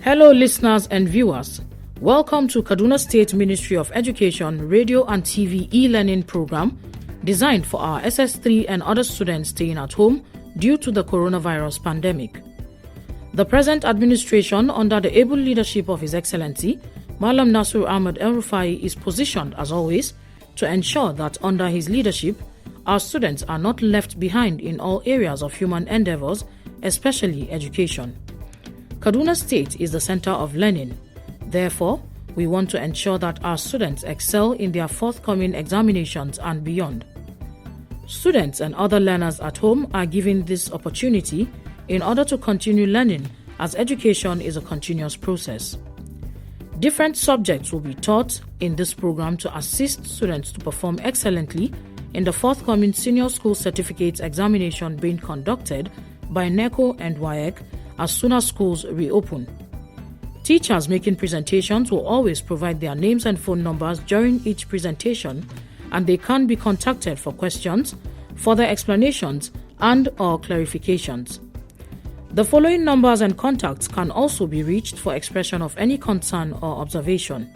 Hello listeners and viewers. Welcome to Kaduna State Ministry of Education Radio and TV e-learning program designed for our SS3 and other students staying at home due to the coronavirus pandemic. The present administration, under the able leadership of His Excellency, Malam Nasir Ahmed El-Rufai, is positioned as always to ensure that under his leadership, our students are not left behind in all areas of human endeavors, especially education. Kaduna State is the center of learning. Therefore, we want to ensure that our students excel in their forthcoming examinations and beyond. Students and other learners at home are given this opportunity in order to continue learning, as education is a continuous process. Different subjects will be taught in this program to assist students to perform excellently in the forthcoming Senior School Certificate examination being conducted by NECO and WAEC as soon as schools reopen. Teachers making presentations will always provide their names and phone numbers during each presentation, and they can be contacted for questions, further explanations, and/or clarifications. The following numbers and contacts can also be reached for expression of any concern or observation: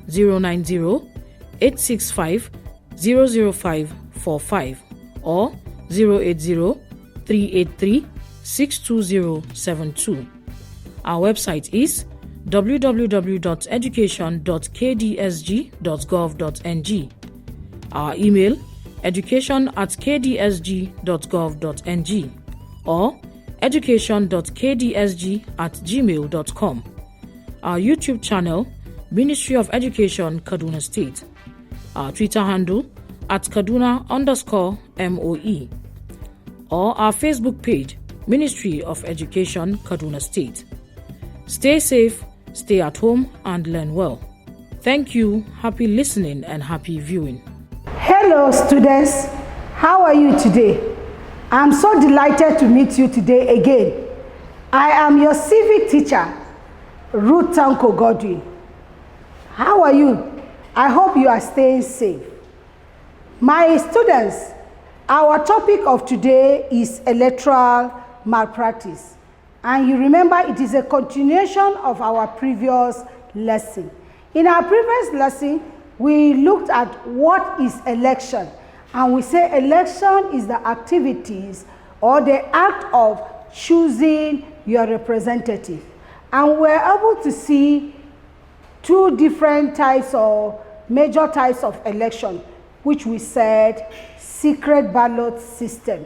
090-865-00545 or 080-383-62072. Our website is www.education.kdsg.gov.ng. Our email education@kdsg.gov.ng or education.kdsg@gmail.com. Our YouTube channel, Ministry of Education, Kaduna State. Our Twitter handle @Kaduna_MOE. Or our Facebook page, Ministry of Education, Kaduna State. Stay safe, stay at home, and learn well. Thank you, happy listening, and happy viewing. Hello students, how are you today? I'm so delighted to meet you today again. I am your CIVIC teacher, Ruth Tanko Godwin. How are you? I hope you are staying safe. My students, our topic of today is electoral malpractice. And you remember it is a continuation of our previous lesson. In our previous lesson, we looked at what is election. And we say election is the activities or the act of choosing your representative. And we're able to see two different types or major types of election, which we said secret ballot system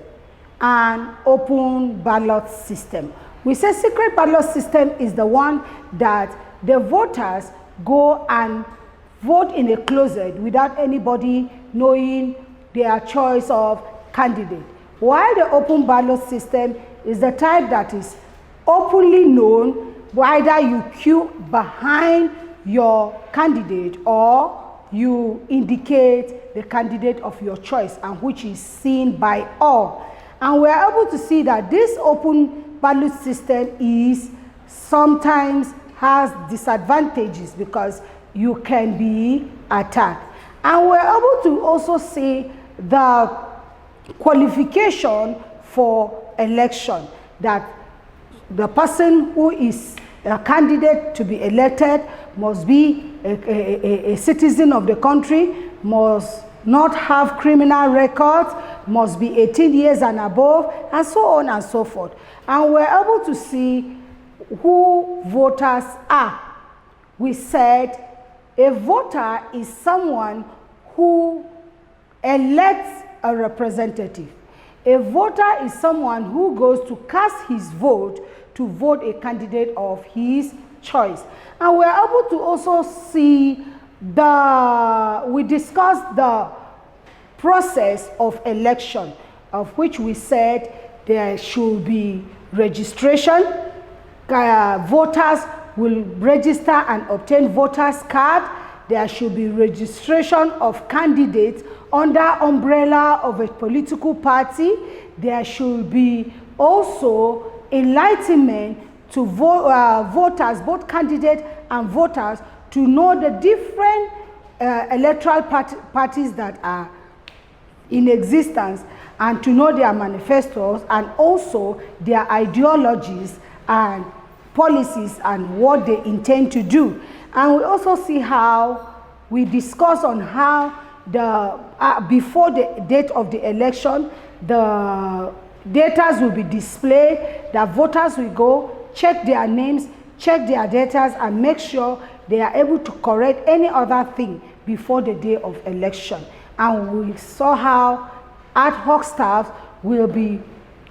and open ballot system. We say secret ballot system is the one that the voters go and vote in a closet without anybody knowing their choice of candidate. While the open ballot system is the type that is openly known, whether you queue behind your candidate or you indicate the candidate of your choice, and which is seen by all. And we're able to see that this open ballot system is sometimes has disadvantages because you can be attacked. And we're able to also see the qualification for election, that the person who is a candidate to be elected must be a citizen of the country, must not have criminal records, must be 18 years and above, and so on and so forth. And we're able to see who voters are. We said a voter is someone who elects a representative. A voter is someone who goes to cast his vote to vote a candidate of his choice. And we're able to also see we discussed the process of election, of which we said there should be registration. Voters will register and obtain voters card. There should be registration of candidates under umbrella of a political party. There should be also enlightenment to voters, both candidates and voters, to know the different electoral parties that are in existence, and to know their manifestos and also their ideologies and policies and what they intend to do. And we also see how we discuss on how before the date of the election, the data will be displayed, the voters will go, check their names, check their data, and make sure they are able to correct any other thing before the day of election. And we saw how ad hoc staff will be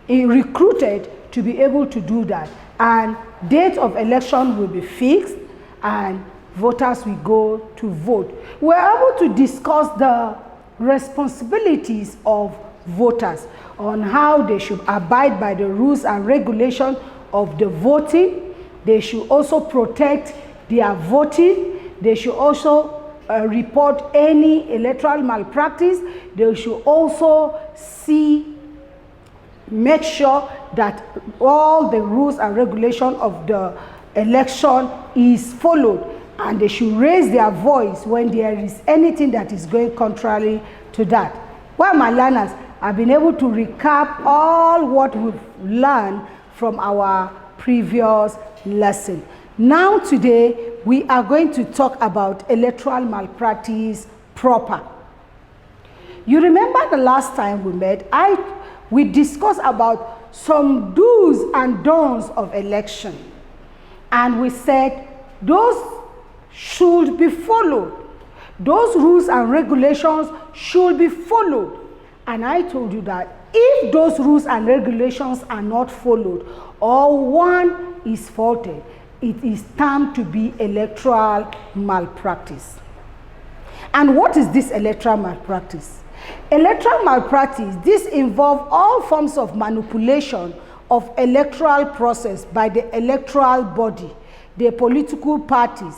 recruited to be able to do that. And date of election will be fixed and voters will go to vote. We're able to discuss the responsibilities of voters on how they should abide by the rules and regulations of the voting. They should also protect their voting. They should also report any electoral malpractice. They should also make sure that all the rules and regulations of the election is followed, and they should raise their voice when there is anything that is going contrary to that. Well, my learners, I've been able to recap all what we've learned from our previous lesson. Now today, we are going to talk about electoral malpractice proper. You remember the last time we met, we discussed about some do's and don'ts of election. And we said those should be followed. Those rules and regulations should be followed. And I told you that if those rules and regulations are not followed, or one is faulted, it is termed to be electoral malpractice. And what is this electoral malpractice? Electoral malpractice, this involves all forms of manipulation of electoral process by the electoral body, the political parties,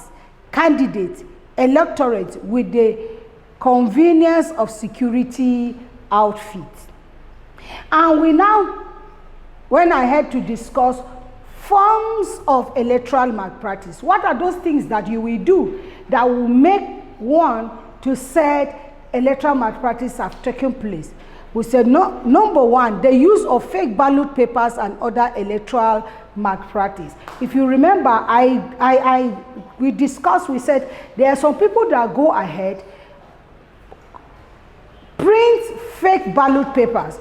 candidates, electorate with the convenience of security outfits. And we now went ahead to discuss forms of electoral malpractice. What are those things that you will do that will make one to say electoral malpractice have taken place? We said, no, number one, the use of fake ballot papers and other electoral malpractice. If you remember, we discussed, we said there are some people that go ahead, print fake ballot papers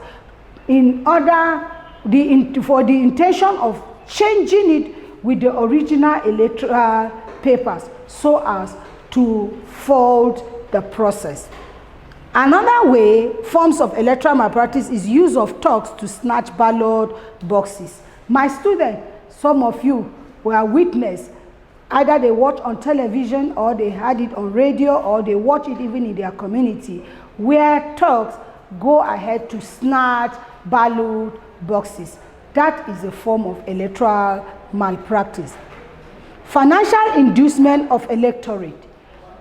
for the intention of changing it with the original electoral papers so as to fault the process. Another way, forms of electoral malpractice is use of thugs to snatch ballot boxes. My students, some of you were witness, either they watch on television or they heard it on radio or they watch it even in their community, where thugs go ahead to snatch ballot boxes. That is a form of electoral malpractice. Financial inducement of electorate.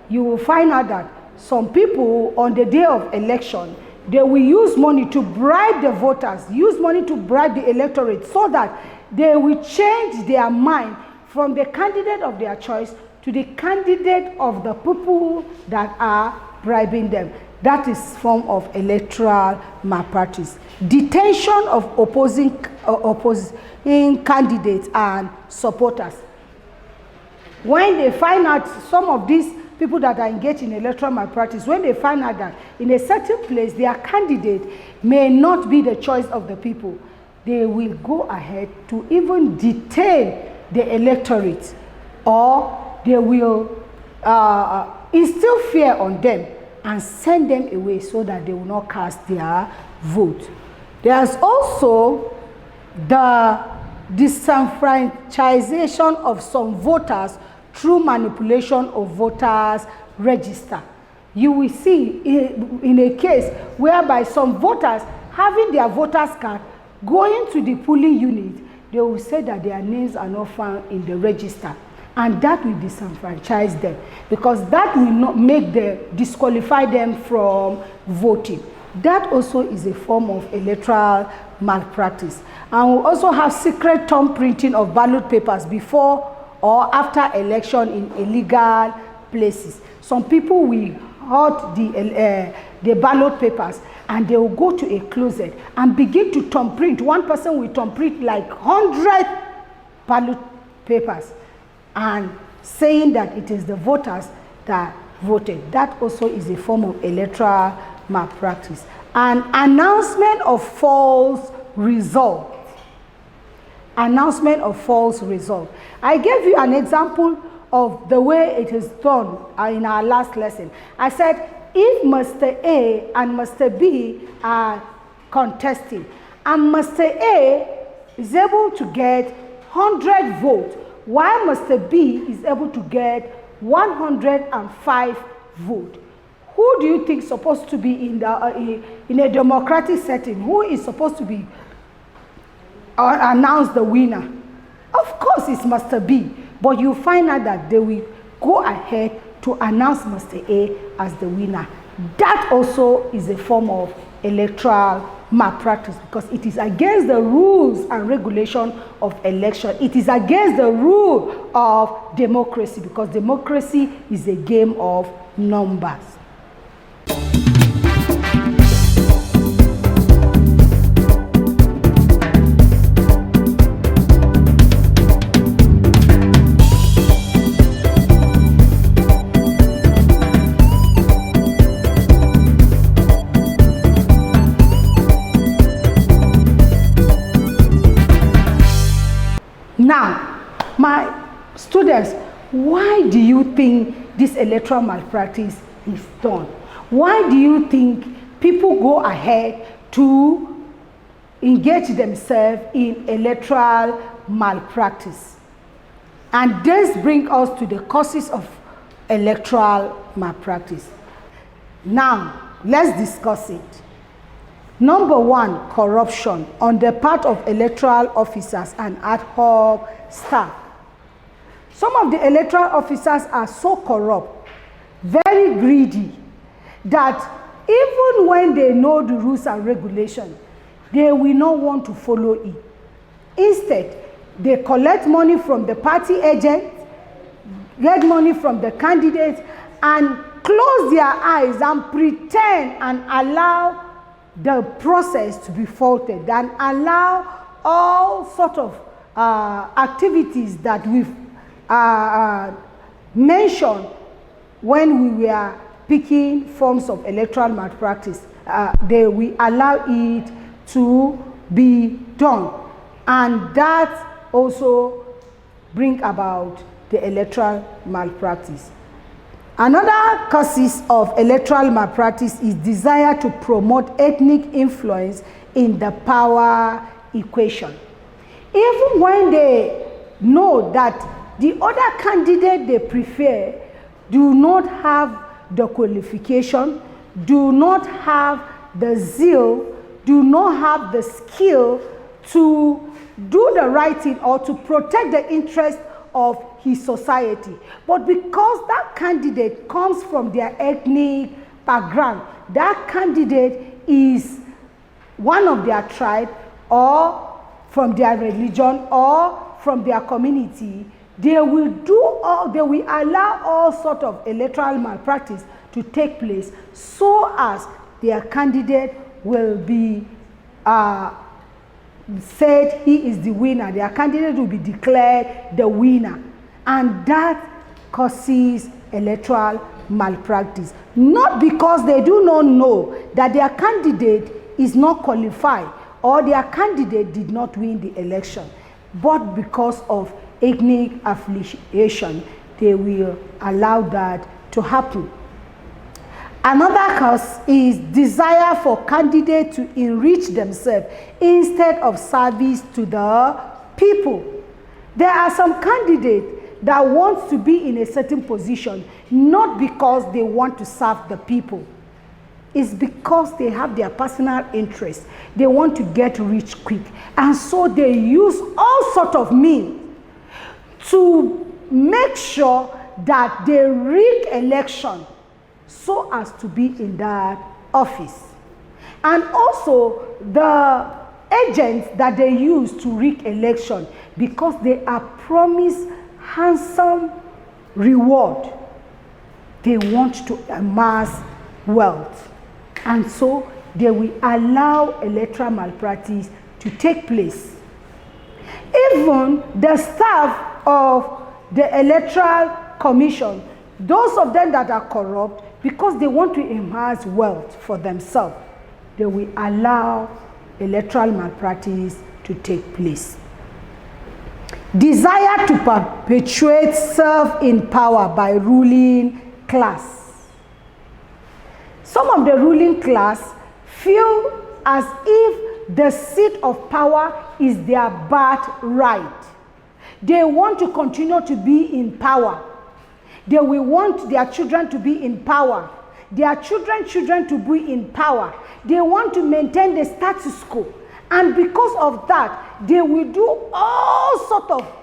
You will find out that some people on the day of election, they will use money to bribe the voters, use money to bribe the electorate so that they will change their mind from the candidate of their choice to the candidate of the people that are bribing them. That is form of electoral malpractice. Detention of opposing candidates and supporters. When they find out, some of these people that are engaged in electoral malpractice, when they find out that in a certain place their candidate may not be the choice of the people, they will go ahead to even detain the electorate, or they will instill fear on them and send them away so that they will not cast their vote. There's also the disenfranchisement of some voters through manipulation of voters' register. You will see in a case whereby some voters having their voters card going to the polling unit, they will say that their names are not found in the register, and that will disenfranchise them, because that will not disqualify them from voting. That also is a form of electoral malpractice. And we also have secret thumb printing of ballot papers before or after election in illegal places. Some people will hoard the ballot papers and they will go to a closet and begin to thumb print. One person will thumb print like 100 ballot papers and saying that it is the voters that voted. That also is a form of electoral malpractice. An announcement of false result. Announcement of false result. I gave you an example of the way it is done in our last lesson. I said if Mr. A and Mr. B are contesting and Mr. A is able to get 100 votes while Mr. B is able to get 105 votes, who do you think is supposed to be in a democratic setting? Who is supposed to be announce the winner? Of course it's Mr. B, but you find out that they will go ahead to announce Mr. A as the winner. That also is a form of electoral malpractice because it is against the rules and regulation of election. It is against the rule of democracy because democracy is a game of numbers. Now, my students, why do you think this electoral malpractice is done? Why do you think people go ahead to engage themselves in electoral malpractice? And this brings us to the causes of electoral malpractice. Now, let's discuss it. Number one, corruption on the part of electoral officers and ad hoc staff. Some of the electoral officers are so corrupt, very greedy, that even when they know the rules and regulations, they will not want to follow it. Instead, they collect money from the party agent, get money from the candidates, and close their eyes and pretend and allow the process to be faulted and allow all sort of activities that we've mentioned when we were picking forms of electoral malpractice. We allow it to be done, and that also bring about the electoral malpractice. Another causes of electoral malpractice is desire to promote ethnic influence in the power equation. Even when they know that the other candidate they prefer do not have the qualification, do not have the zeal, do not have the skill to do the right thing or to protect the interest of his society. But because that candidate comes from their ethnic background, that candidate is one of their tribe or from their religion or from their community, they will allow all sort of electoral malpractice to take place so as their candidate will be said he is the winner. Their candidate will be declared the winner. And that causes electoral malpractice. Not because they do not know that their candidate is not qualified or their candidate did not win the election, but because of ethnic affiliation, they will allow that to happen. Another cause is desire for candidates to enrich themselves instead of service to the people. There are some candidates that want to be in a certain position, not because they want to serve the people. It's because they have their personal interest. They want to get rich quick. And so they use all sorts of means to make sure that they rig election so as to be in that office. And also the agents that they use to rig election, because they are promised handsome reward, they want to amass wealth, and so they will allow electoral malpractice to take place. Even the staff of the Electoral Commission, those of them that are corrupt, because they want to amass wealth for themselves, they will allow electoral malpractice to take place. Desire to perpetuate self in power by ruling class. Some of the ruling class feel as if the seat of power is their birthright. They want to continue to be in power. They will want their children to be in power. Their children to be in power. They want to maintain the status quo. And because of that, they will do all sorts of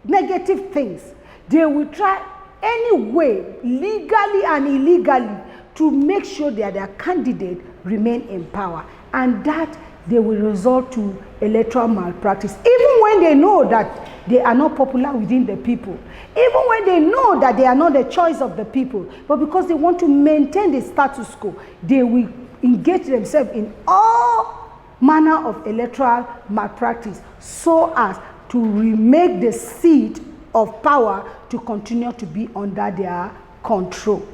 negative things. They will try any way, legally and illegally, to make sure that their candidate remain in power. And that they will resort to electoral malpractice, even when they know that they are not popular within the people, even when they know that they are not the choice of the people, but because they want to maintain the status quo, they will engage themselves in all manner of electoral malpractice so as to remake the seat of power to continue to be under their control.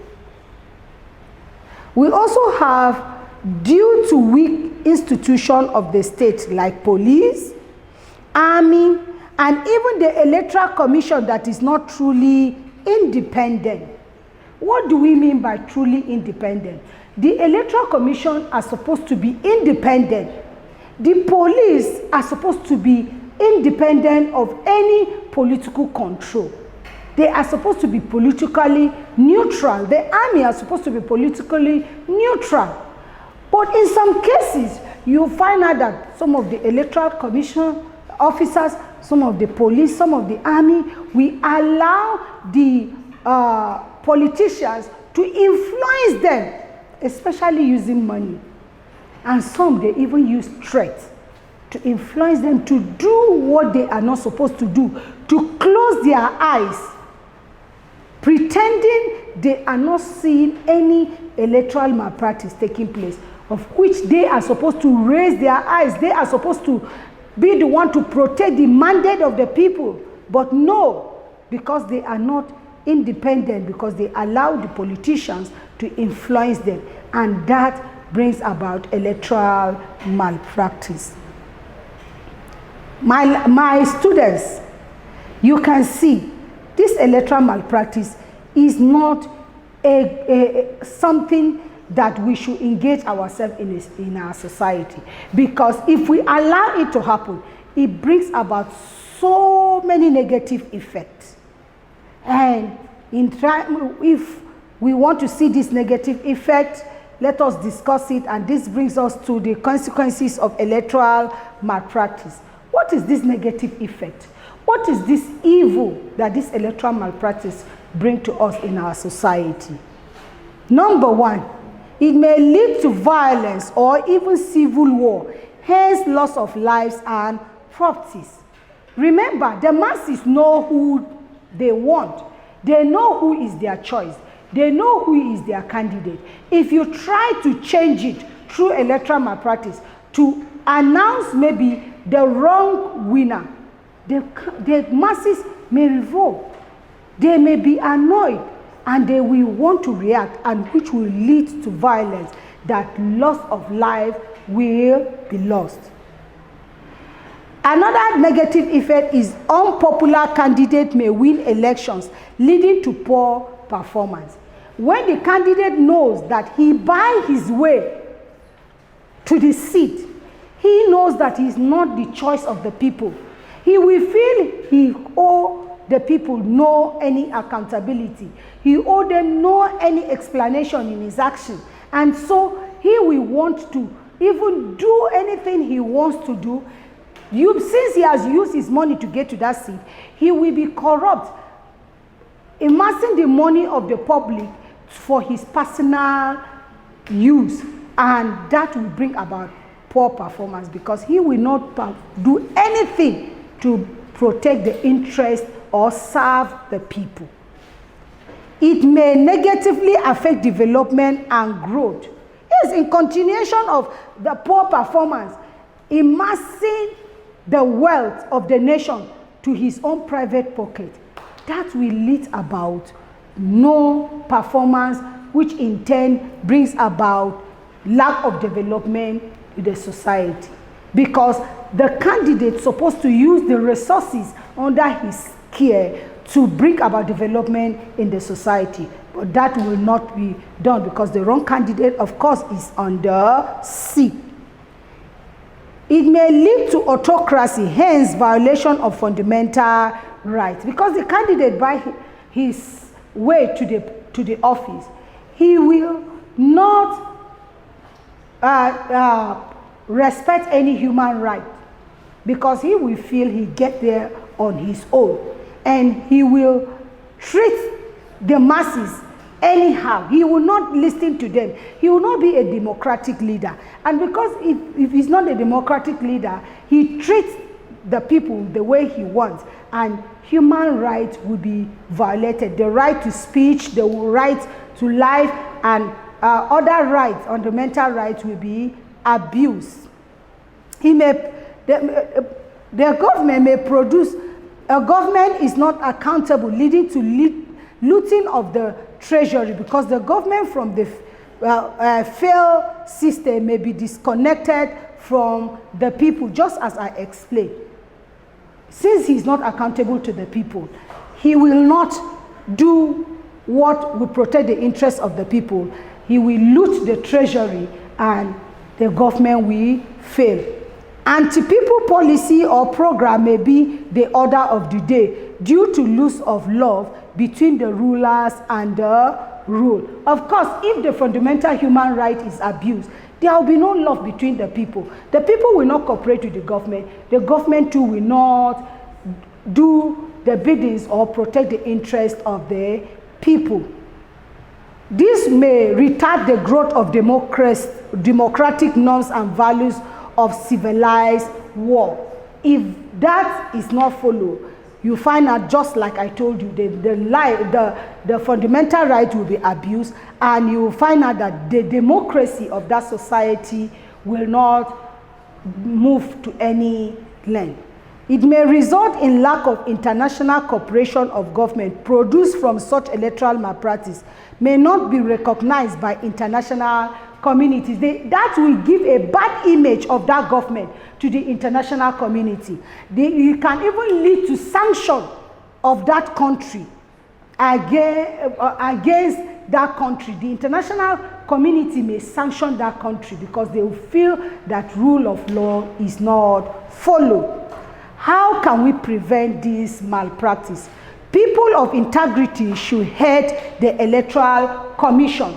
We also have, due to weak institution of the state like police, army, and even the Electoral Commission that is not truly independent. What do we mean by truly independent? The Electoral Commission are supposed to be independent. The police are supposed to be independent of any political control. They are supposed to be politically neutral. The army are supposed to be politically neutral. But in some cases, you find out that some of the Electoral Commission officers, some of the police, some of the army, we allow the politicians to influence them, especially using money. And some, they even use threats to influence them to do what they are not supposed to do, to close their eyes, pretending they are not seeing any electoral malpractice taking place, of which they are supposed to raise their eyes. They are supposed to be the one to protect the mandate of the people. But no, because they are not independent, because they allow the politicians to influence them. And that brings about electoral malpractice. My students, you can see this electoral malpractice is not something that we should engage ourselves in our society, because if we allow it to happen, it brings about so many negative effects. And if we want to see this negative effect, let us discuss it, and this brings us to the consequences of electoral malpractice. What is this negative effect? What is this evil that this electoral malpractice brings to us in our society? Number one, it may lead to violence or even civil war, hence loss of lives and properties. Remember, the masses know who they want. They know who is their choice. They know who is their candidate. If you try to change it through electoral malpractice to announce maybe the wrong winner, the masses may revolt. They may be annoyed, and they will want to react, and which will lead to violence, that loss of life will be lost. Another negative effect is unpopular candidate may win elections, leading to poor performance. When the candidate knows that he buy his way to the seat, he knows that he is not the choice of the people. He will feel he owe the people no any accountability. He owe them no any explanation in his action. And so he will want to even do anything he wants to do. Since he has used his money to get to that seat, he will be corrupt, amassing the money of the public for his personal use. And that will bring about poor performance, because he will not do anything to protect the interest or serve the people. It may negatively affect development and growth. Yes, in continuation of the poor performance, amassing the wealth of the nation to his own private pocket, that will lead about no performance, which in turn brings about lack of development in the society. Because the candidate is supposed to use the resources under his care to bring about development in the society. But that will not be done because the wrong candidate, of course, is under C. It may lead to autocracy, hence violation of fundamental rights. Because the candidate, by his way to the office, he will not respect any human right, because he will feel he get there on his own, and he will treat the masses anyhow. He will not listen to them. He will not be a democratic leader. And because if he's not a democratic leader, he treats the people the way he wants, and human rights will be violated. The right to speech, the right to life, and other rights, fundamental rights, will be abused. The government may produce, a government is not accountable, leading to looting of the treasury, because the government from the failed system may be disconnected from the people, just as I explained. Since he is not accountable to the people, he will not do what will protect the interests of the people. He will loot the treasury, and the government will fail. Anti-people policy or program may be the order of the day due to loss of love between the rulers and the rule. Of course, if the fundamental human right is abused, there will be no love between the people. The people will not cooperate with the government. The government too will not do the biddings or protect the interest of the people. This may retard the growth of democratic norms and values of civilized war. If that is not followed, you find out, just like I told you, the fundamental right will be abused, and you will find out that the democracy of that society will not move to any length. It may result in lack of international cooperation of government produced from such electoral malpractice may not be recognized by international communities. That will give a bad image of that government to the international community. It can even lead to sanction of that country against that country. The international community may sanction that country because they will feel that rule of law is not followed. How can we prevent this malpractice? People of integrity should head the Electoral Commission.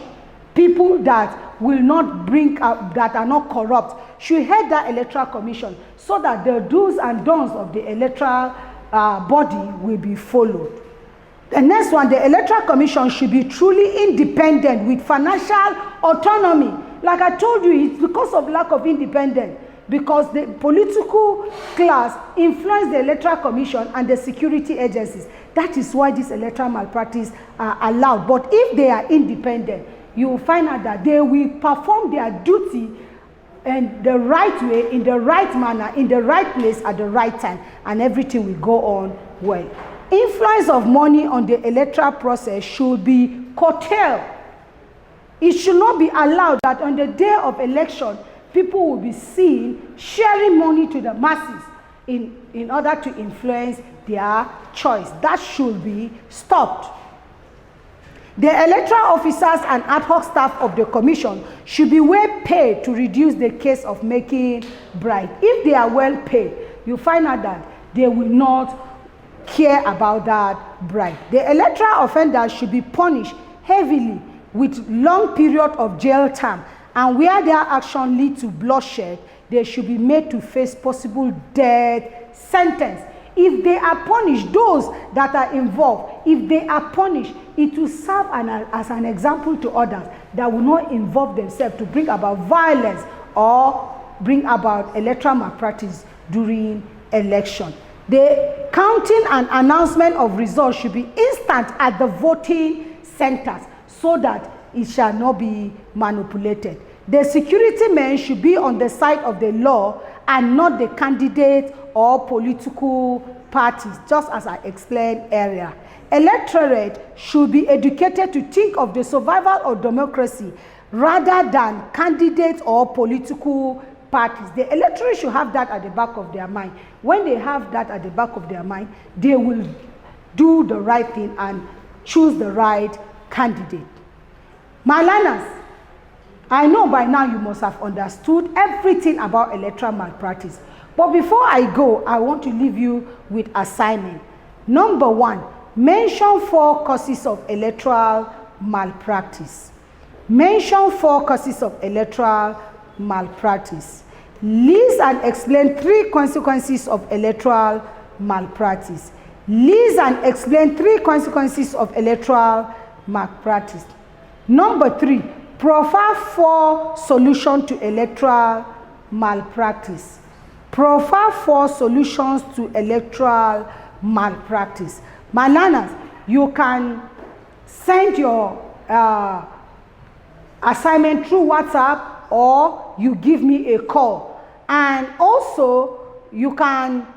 People that will not bring up, that are not corrupt, should head that Electoral Commission, so that the do's and don'ts of the electoral body will be followed. The next one, the Electoral Commission should be truly independent with financial autonomy. Like I told you, it's because of lack of independence, because the political class influence the Electoral Commission and the security agencies. That is why this electoral malpractice are allowed. But if they are independent, you will find out that they will perform their duty in the right way, in the right manner, in the right place at the right time, and everything will go on well. Influence of money on the electoral process should be curtailed. It should not be allowed that on the day of election, people will be seen sharing money to the masses in order to influence their choice. That should be stopped. The electoral officers and ad hoc staff of the commission should be well paid to reduce the case of making bribe. If they are well paid, you find out that they will not care about that bribe. The electoral offenders should be punished heavily with long period of jail time, and where their action leads to bloodshed, they should be made to face possible death sentence. If they are punished, those that are involved, if they are punished, it will serve as an example to others that will not involve themselves to bring about violence or bring about electoral malpractice during election. The counting and announcement of results should be instant at the voting centers so that it shall not be manipulated. The security men should be on the side of the law and not the candidate or political parties, just as I explained earlier. Electorate should be educated to think of the survival of democracy rather than candidates or political parties. The electorate should have that at the back of their mind. When they have that at the back of their mind, they will do the right thing and choose the right candidate. My learners, I know by now you must have understood everything about electoral malpractice. But before I go, I want to leave you with assignment. Number 1, mention 4 causes of electoral malpractice. Mention 4 causes of electoral malpractice. List and explain 3 consequences of electoral malpractice. List and explain 3 consequences of electoral malpractice. Number 3, profile 4 solutions to electoral malpractice. Profile 4 solutions to electoral malpractice. My learners, you can send your assignment through WhatsApp or you give me a call. And also, you can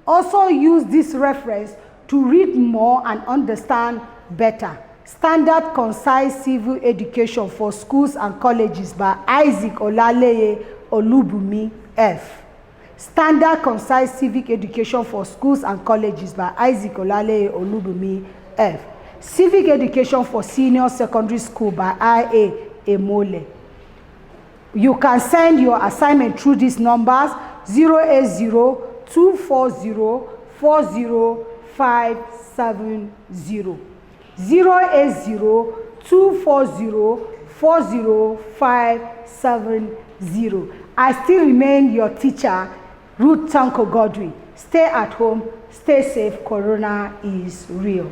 also use this reference to read more and understand better. Standard Concise Civil Education for Schools and Colleges by Isaac Olaleye Olubumi F. Standard Concise Civic Education for Schools and Colleges by Isaac Olaleye Olubumi F. Civic Education for Senior Secondary School by I.A. Emole. You can send your assignment through these numbers 080-240-40570. 080-240-40570. I still remain your teacher, Ruth Tanko Godwin. Stay at home, stay safe. Corona is real.